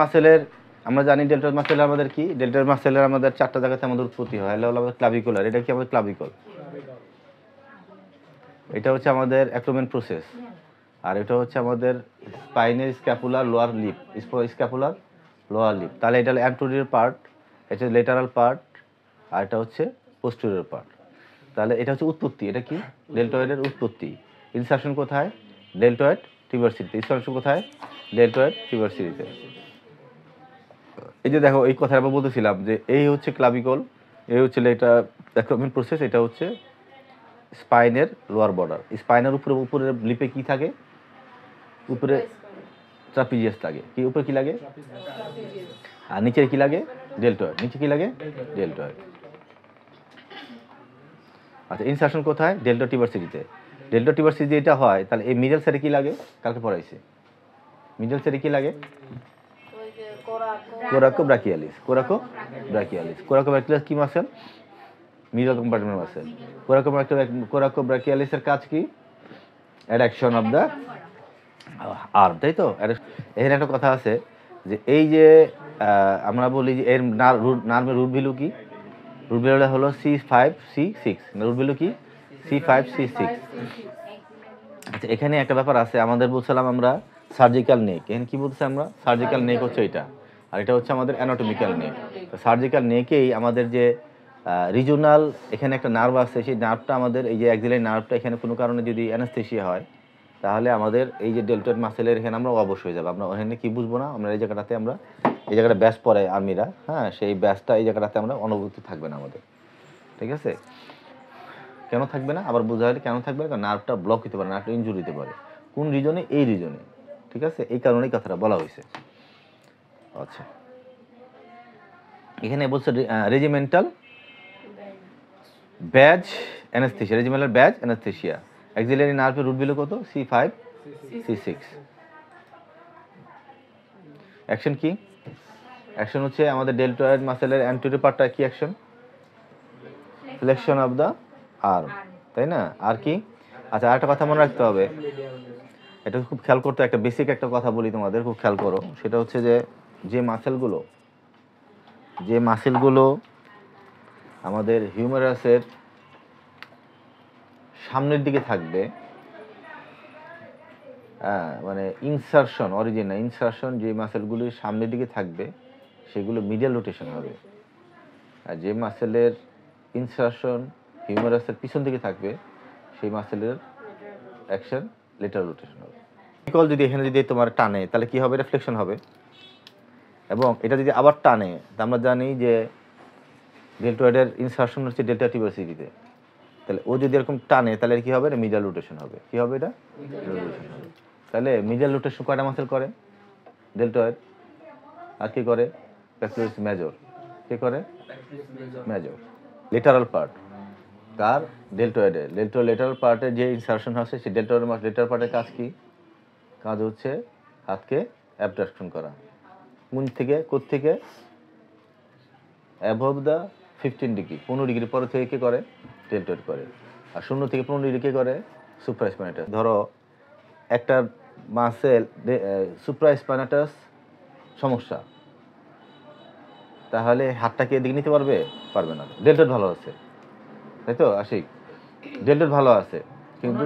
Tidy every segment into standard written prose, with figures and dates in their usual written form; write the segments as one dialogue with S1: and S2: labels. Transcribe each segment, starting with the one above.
S1: মাসেলের আমরা জানি ডেল্টয়েড মাসেলের আমাদের কি ডেল্টয়েড মাসেলের আমাদের চারটা জায়গাতে আমাদের উৎপত্তি হয়। এটা হলো আমাদের ক্লাভিকুলার, এটা কি আমাদের ক্লাভিকল, এটা হচ্ছে আমাদের অ্যাক্রোমেন প্রসেস, আর এটা হচ্ছে আমাদের স্পাইনের scapular lower lip, scapular lower lip. তাহলে এটা অ্যান্টেরিয়র পার্ট, এটা লেটারাল পার্ট, আর এটা হচ্ছে পোস্টেরিয়র পার্ট। তাহলে এটা হচ্ছে উৎপত্তি, এটা কি ডেল্টয়েডের উৎপত্তি। ইনসারশন কোথায়? ডেল্টয়েড টিউবারসিটিতে। ইনসারশন কোথায়? ডেল্টয়েড টিউবারসিটিতে। এই যে দেখো, এই কথা আমরা বলতেছিলাম যে এই হচ্ছে ক্লাভিকল, এই হচ্ছে এটা অ্যাক্রোমেন প্রসেস, এটা হচ্ছে স্পাইনের লোয়ার বর্ডার। স্পাইনের উপরে লিপে কি থাকে? উপরে ট্রাপিজিয়াস লাগে, কি উপরে কি লাগে? আর নিচে কি লাগে? ডেল্টয়েড। নিচে কি লাগে? ডেল্টয়েড। আচ্ছা, ইনসারশন কোথায়? ডেল্টা টিউবারসিটিতে। ডেল্টা টিউবারসিটি যেটা হয়, তাহলে এই মিডল সাইডে কি লাগে? কালকে পড়াইছে, মিডল সাইডে কি লাগে? Coracobrachialis. Coracobrachialis. Coracobrachialis কি মাসেল? Middle compartment muscle. কোরাকো ব্রাকিয়ালিসের কাজ কি? অ্যাডাকশন অফ দ্য আর্ম, তাই তো? এখানে একটা কথা আছে যে এই যে আমরা বলি যে এর নার্ভের রুট ভ্যালু কি? রুট ভ্যালুটা হলো C5C6। রুট ভ্যালু কি? C5C6। আচ্ছা, এখানে একটা ব্যাপার আছে, আমাদের বলছিলাম আমরা সার্জিক্যাল নেক। এখানে কি বলতেছি আমরা? সার্জিক্যাল নেক হচ্ছে এটা, আর এটা হচ্ছে আমাদের অ্যানাটমিক্যাল নেক। তো সার্জিক্যাল নেকেই আমাদের যে রিজনাল এখানে একটা নার্ভ আছে, সেই নার্ভটা আমাদের এই যে অ্যাক্সিলারি নার্ভটা এখানে কোনো কারণে যদি অ্যানাস্থেসিয়া হয়, তাহলে আমাদের এই যে ডেল্টয়েড মাসেলের এখানে আমরা অবশ হয়ে যাবে। আমরা ওখানে কি বুঝবো না, আমরা এই জায়গাটাতে আমরা এই জায়গাটা ব্যাস পরে আর্মিরা, হ্যাঁ, সেই ব্যাসটা এই জায়গাটাতে আমরা অনুভূতি থাকবে না আমাদের, ঠিক আছে? কেন থাকবে না আবার বোঝা হলে কেন থাকবে? কারণ নার্ভটা ব্লক হতে পারে, নার্ভটা ইনজুরি হতে পারে। কোন রিজনে? এই রিজনে, ঠিক আছে? এই কারণেই কথাটা বলা হয়েছে। আচ্ছা, এখানে বলছে regimental badge anaesthesia. Regimental badge anaesthesia. Axillary নার্ভের রুট ভ্যালু কত? C5C6। অ্যাকশন কি? অ্যাকশন হচ্ছে আমাদের ডেল্টয়েড মাসেলের অ্যান্টেরিয়র পার্টটা কি action? Flexion of the arm, তাই না? আর কি? আচ্ছা, আরেকটা কথা মনে রাখতে হবে, এটা খুব খেয়াল করতে, একটা বেসিক একটা কথা বলি তোমাদের, খুব খেয়াল করো। সেটা হচ্ছে যে মাসেলগুলো আমাদের হিউমেরাসের সামনের দিকে থাকবে, মানে ইনসারশন, অরিজিন না, ইনসারশন, যে মাসেলগুলির সামনের দিকে থাকবে সেগুলো মিডিয়াল রোটেশন হবে। আর যে মাসেলের ইনসারশন হিউমেরাসের পিছন দিকে থাকবে সেই মাসেলের অ্যাকশন লেটারাল রোটেশন হবে। কল যদি এখানে যদি তোমার টানে, তাহলে কি হবে? রিফ্লেকশন হবে। এবং এটা যদি আবার টানে, আমরা জানি যে ডেল্টয়েডের ইনসারশন হচ্ছে ডেল্টা টিউবারসিটিতে, তাহলে ও যদি এরকম টানে তাহলে কি হবে? এটা মিডিয়াল রোটেশন হবে। কি হবে? এটা মিডিয়াল রোটেশন হবে। তাহলে মিডিয়াল রোটেশন কয়টা মাসেল করে? ডেল্টয়েড। আর কি করে? প্যাক্টোরিস মেজর। কি করে? মেজর। লেটারাল পার্ট কার? ডেল্টয়েডের। লেটারাল পার্টের যে ইনসারশন আছে সেই লেটারাল পার্টের কাজ কি? কাজ হচ্ছে হাতকে অ্যাবডাকশন করা। কোন থেকে? কোত্থেকে? অ্যাবভ দ্য 15 ডিগ্রি, 15 ডিগ্রি পরে থেকে কে করে? ডেল্টয়েড করে। আর 0 থেকে 15 ডিগ্রি কে করে? সুপ্রাস্পাইনাটাস। ধরো একটা মাসেল সুপ্রাস্পাইনাটাস সমস্যা, তাহলে হাতটাকে এদিকে নিতে পারবে? পারবে না। ডেল্টয়েড ভালো আছে, তাই তো আশিক? ডেল্টয়েড ভালো আছে কিন্তু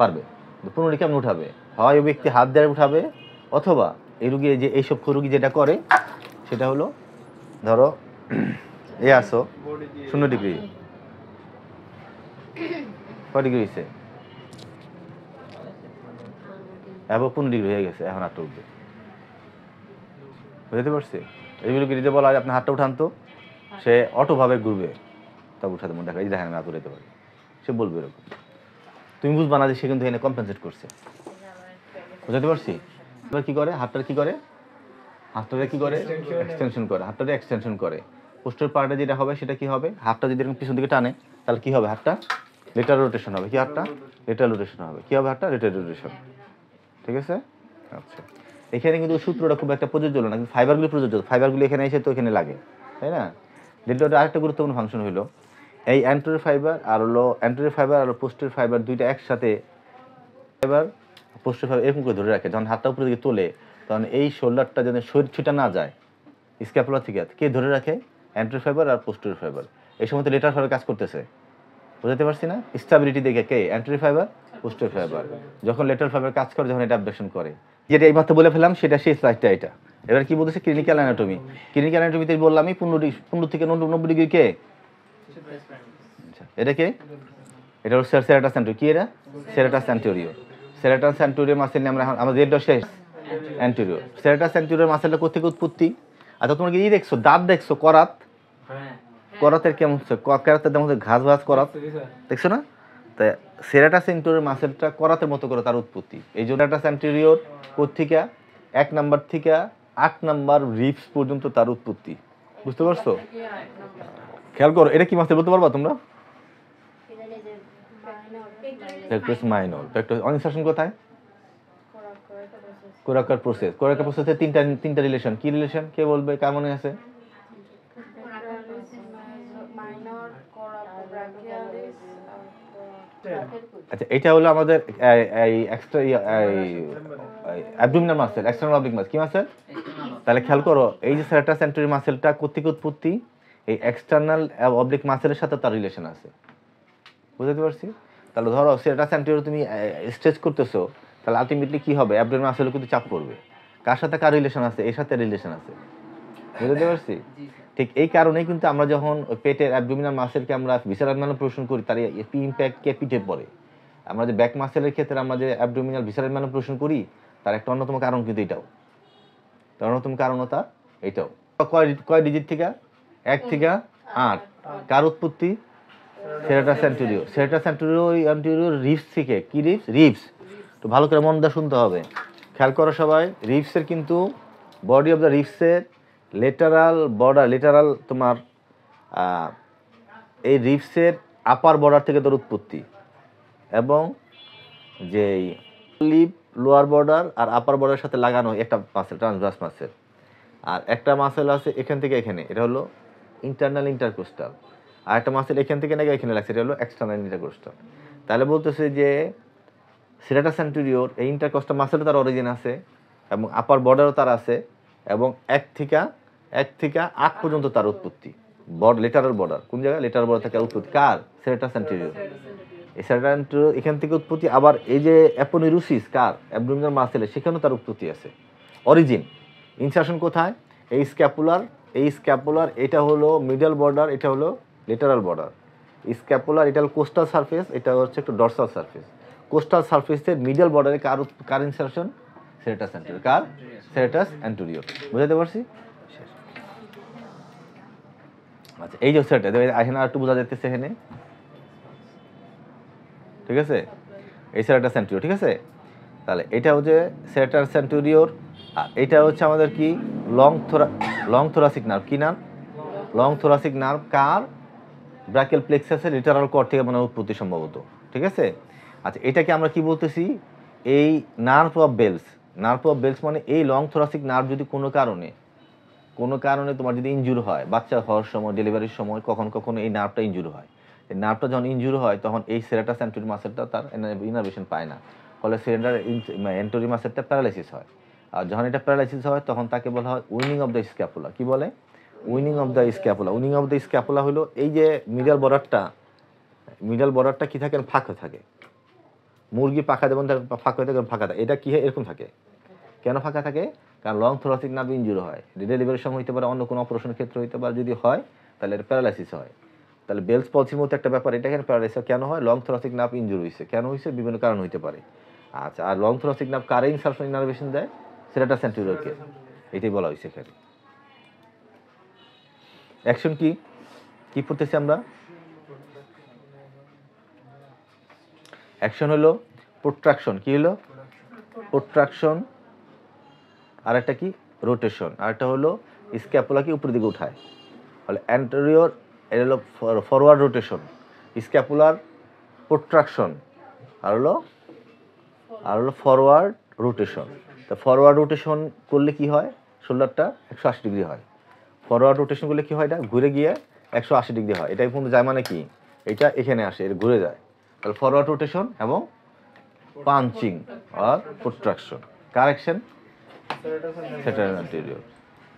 S1: পারবে 15 ডিগ্রি কেমন উঠাবে? হয় ওই ব্যক্তি হাত দিয়ে উঠাবে, অথবা এই রুগী, যে এইসব রুগী যেটা করে সেটা হলো, ধরো আসো 0 ডিগ্রি, কয় ডিগ্রি হয়েছে? এবার 15 ডিগ্রি হয়ে গেছে, এখন হাতটা উঠবে। বুঝতে পারছি? এইগুলো কি বলা হয় আপনার হাতটা উঠান, তো সে অটোভাবে ঘুরবে, তা উঠাতে মনে দেখা, এই দেখেন আমি হাত উঠাতে পারি, সে বলবে এরকম। তুমি বুঝবা না যে সে কিন্তু এখানে কম্পেনসেট করছে। বুঝতে পারছি? এবার কি করে? হাতটার কি করে? হাতটারে কি করে? এক্সটেনশন করে। হাতটারে এক্সটেনশন করে। পোস্টার পার্টে যেটা হবে সেটা কি হবে? হাতটা যদি এরকম পিছন দিকে টানে তাহলে কি হবে? হাতটা লেটারাল রোটেশন হবে। কি? হাতটা লেটারাল রোটেশন হবে। কি হবে? হাতটা লেটারাল রোটেশন। ঠিক আছে? আচ্ছা, এখানে কিন্তু সূত্রটা খুব একটা প্রযোজ্য হলো না, কিন্তু ফাইবারগুলি প্রযোজ্য। ফাইবারগুলি এখানে এসে তো এখানে লাগে, তাই না? ডেল্টয়েডের আরেকটা গুরুত্বপূর্ণ ফাংশন হলো এই অ্যান্টেরিয়র ফাইবার আর পোস্টেরিয়র ফাইবার দুইটা একসাথে, ফাইবার পোস্টেরিয়র ফাইবার এরকম করে ধরে রাখে। যখন হাতটা উপরের দিকে তোলে তখন এই শোল্ডারটা যেন শরীর ছুটা না যায় স্ক্যাপুলা থেকে, কে ধরে রাখে? অ্যান্টেরিয়র ফাইবার আর পোস্টেরিয়র ফাইবার। এই সময় তো লেটার ফাইবার কাজ করতেছে, বুঝতে পারছি না? স্টেবিলিটি দেখে কে? Anterior fibre, posterior fibre. যখন লেটার ফাইবার কাজ করে, যখন এটা অ্যাবডাকশন করে, যেটা এইমাত্র বলে ফেলাম সেটা সেই স্লাইডটা এটা। এবার কি বলতেছে? Clinical anatomy. ক্লিনিক্যাল অ্যানাটমিতে বললামই 15 থেকে 90 ডিগ্রি কে? এটা কে? এটা হলো সেরাটাস অ্যান্টেরিয়র। কি এটা? সেরাটাস অ্যান্টেরিয়র। সেরাটাস অ্যান্টেরিয়র মাসেল নিয়ে আমরা আমাদের রেড শেষ অ্যান্টেরিয়র। সেরাটাস অ্যান্টেরিয়র মাসেলটা কোথেকে উৎপত্তি? আচ্ছা তোমরা কি দেখছো? দাঁত দেখছো? করাত, করাতের কেমন হচ্ছে? করাতের মধ্যে ঘাস ঘাস করাত দেখছো না? তাই সেরাটাস অ্যান্টেরিয়র মাসেলটা করাতের মতো করে তার উৎপত্তি। এই জন্য সেরাটাস অ্যান্টেরিয়র কোথেকে? 1 নাম্বার থেকে 8 নাম্বার রিবস পর্যন্ত তার উৎপত্তি। বুঝতে পারছো? খেয়াল করো, এটা কি মাসেল বলতে পারবা তোমরা? পেক্টোরাস মাইনর। পেক্টোরাস ইনসারশন কোথায়? কোরাকার প্রসেস। কোরাকার প্রসেসে তিনটা রিলেশন। কি রিলেশন? কে বলবে? কার মনে আছে? আচ্ছা এটা হলো আমাদের এই extra abdominal muscle, external oblique muscle. কি মাসেল? তাহলে খেয়াল করো, এই যে সেরাটাস অ্যান্টেরিয়র মাসেলটা কোথেকে উৎপত্তি? এই এক্সটার্নাল অবলিক মাসেলের সাথে তার রিলেশন আছে। বুঝতে পারছি? তাহলে ধরো সেরাটাস অ্যান্টেরিয়র তুমি স্ট্রেচ করতেছো, তাহলে আলটিমেটলি কি হবে? অ্যাবডোমিনাল মাসেলে কিন্তু চাপ পড়বে। কার সাথে কার রিলেশন আছে? এর সাথে রিলেশন আছে। বুঝতে পারছি? ঠিক এই কারণেই কিন্তু আমরা যখন পেটের অ্যাবডোমিনাল মাসেলকে আমরা ভিসারাল ম্যানিপুলেশন করি, তার ইম্প্যাক্ট কে পিঠে পড়ে। আমরা যে ব্যাক মাসেলের ক্ষেত্রে আমরা যে অ্যাবডোমিনাল ভিসারাল ম্যানিপুলেশন করি, তার একটা অন্যতম কারণ কিন্তু এটাও। তার অন্যতম কারণতা এটাও। কয় ডিজিট থেকে? 1 থেকে 8। কার উৎপত্তি? সেরাটাস অ্যান্টেরিয়র। সেরাটাস অ্যান্টেরিয়র রিবস থেকে। কি রিবস? রিবস। তো ভালো করে মন দিয়ে শুনতে হবে। খেয়াল করো সবাই, রিবসের কিন্তু বডি অফ দ্য রিবসের লেটারাল বর্ডার, লেটারাল তোমার এই রিবসের আপার বর্ডার থেকে তোর উৎপত্তি, এবং যেই লিপ লোয়ার বর্ডার আর আপার বর্ডারের সাথে লাগানো একটা মাসেল, ট্রান্সভার্স মাসেল। আর একটা মাসেল আছে এখান থেকে এখানে, এটা হলো ইন্টারনাল ইন্টারকোস্টাল। আর একটা মাসেল এখান থেকে নাকি এখানে লাগছে, এটা হলো এক্সটার্নাল ইন্টারকোস্টাল। তাহলে বলতেছে যে সেরাটাস অ্যান্টেরিয়র এই ইন্টারকোস্টাল মাসেলও তার অরিজিন আছে, এবং আপার বর্ডারও তার আছে, এবং 1 থেকে 8 পর্যন্ত তার উৎপত্তি। লেটারাল বর্ডার কোন জায়গায়? লেটারাল বর্ডার থেকে উৎপত্তি কার? সেরাটাস অ্যান্টেরিয়র। এই সেরাটাস অ্যান্টেরিয়র এখান থেকে উৎপত্তি। আবার এই যে অ্যাপোনিউরোসিস কার? অ্যাবডোমিনাল মাসেলে, সেখানেও তার উৎপত্তি আছে। অরিজিন ইনসারশন কোথায়? এই স্ক্যাপুলার। এই স্ক্যাপুলার এটা হলো মিডল বর্ডার, এটা হলো লেটারাল বর্ডার। স্ক্যাপুলার এটা হলো কোস্টাল সারফেস, এটা হচ্ছে একটু ডরসাল সারফেস। কোস্টাল সারফেসের মিডল বর্ডারে কার ইনসারশন? সেরাটাস অ্যান্টেরিয়র। কার? সেরাটাস অ্যান্টেরিয়র। বুঝতে পারছি? আচ্ছা এই যে সেটা এখানে আর একটু বোঝা যাচ্ছে এখানে, ঠিক আছে? এই সেরাটাস অ্যান্টেরিয়র, ঠিক আছে? তাহলে এটা হচ্ছে সেরাটাস অ্যান্টেরিয়র। আর এটা হচ্ছে আমাদের কি? Long thoracic nerve. কি নার্ভ? Long thoracic nerve. কার? ব্রাকিয়াল প্লেক্সাসের লিটারাল কর্ড থেকে মানে উৎপত্তি সম্ভবত, ঠিক আছে? আচ্ছা এটাকে আমরা কি বলতেছি? এই nerve of bells. Nerve of bells মানে এই লং থোরাসিক নার্ভ যদি কোনো কারণে তোমার যদি ইনজুর হয়, বাচ্চা হওয়ার সময়, ডেলিভারির সময় কখনো এই নার্ভটা ইনজুর হয়। এই নার্ভটা যখন ইনজুর হয়, তখন এই সেরাটাস অ্যান্টেরিয়র মাসেলটা তার ইনারভেশন পায় না, ফলে সেরাটাস অ্যান্টেরিয়র মাসেলটা প্যারালাইসিস হয়। আর যখন এটা প্যারালাইসিস হয়, তখন তাকে বলা হয় উইনিং অফ দ্য স্ক্যাপুলা। কি বলে? Winning of the scapula. Winning of the scapula হলো এই যে মিডল বর্ডারটা কি থাকে? ফাঁকা থাকে। মুরগি পাখা যেমন ফাঁকা হয়ে থাকে, ফাঁকা থাকে। এটা কি হয়? এরকম থাকে। কেন ফাঁকা থাকে? কারণ লং থোরাসিক নার্ভ ইনজুরি হয়, ডেলিভারির সময় হতে পারে, অন্য কোনো অপারেশনের ক্ষেত্রে হতে পারে। যদি হয় তাহলে এটা প্যারালাইসিস হয়। তাহলে বেলস পলসির মতো একটা ব্যাপার, এটা এখানে প্যারালাইসিস কেন হয়? লং থোরাসিক নার্ভ ইনজুরি হয়েছে। কেন হয়েছে? বিভিন্ন কারণ হতে পারে। আচ্ছা, আর লং থোরাসিক নার্ভ কারে ইনসারশন ইনারভেশন দেয়? সেরাটাস অ্যান্টেরিয়রকে। এটাই বলা হয়েছে এখানে। অ্যাকশন কি কি পড়তেছি আমরা? অ্যাকশন হলো প্রোট্রাকশন। কি হলো? প্রোট্রাকশন। আর একটা কি? রোটেশন। আর একটা হলো স্ক্যাপুলাকে উপরের দিকে উঠায়, ফলে অ্যান্টেরিয়র। এটা হলো ফরওয়ার্ড রোটেশন, স্ক্যাপুলার প্রোট্রাকশন। আর হলো ফরওয়ার্ড রোটেশন। তা ফরওয়ার্ড রোটেশন করলে কি হয়? শোল্ডারটা 180 ডিগ্রি হয়। ফরওয়ার্ড রোটেশন করলে কি হয়? এটা ঘুরে গিয়ে 180 ডিগ্রি হয়। এটাই পর্যন্ত যায় মানে কি? এটা এখানে আসে, এটা ঘুরে যায়। তাহলে ফরওয়ার্ড রোটেশন এবং পাঞ্চিং আর protraction. Correction sternal anterior,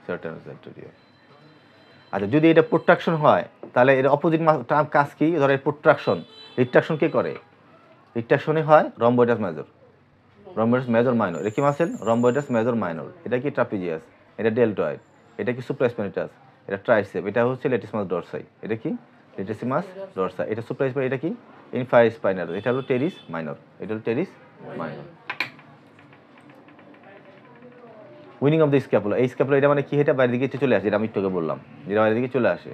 S1: sternal anterior. আচ্ছা, যদি এটা প্রোট্রাকশন হয় তাহলে এর অপোজিট কাজ কি? ধরো প্রোট্রাকশন, রিট্রাকশন কে করে? রিট্রাকশনে হয় রম্বয়েডাস মেজর, রম্বয়েডাস মেজর মাইনর। এটা কি মাসেল? রম্বয়েডাস major minor. এটা কি ট্রাপিজিয়াস, এটা ডেলটয়েড, এটা কি সুপ্রাস্পিনাটাস, এটা ট্রাইসেপ, এটা হচ্ছে লেটিসমাস ডরসাই। এটা কি? লেটিসমাস ডরসাই। এটা সুপ্রাস্পিনাস, এটা কি? ইনফাইর স্পাইনাল। এটা হলো টেরিস মাইনর, এটা হলো teres minor. Winning of the scapula, এই স্ক্যাপুলা এটা মানে কি? এটা বাইরের দিকে চলে আসে, এটা আমি একটু আগে বললাম, যেটা বাইরের দিকে চলে আসে।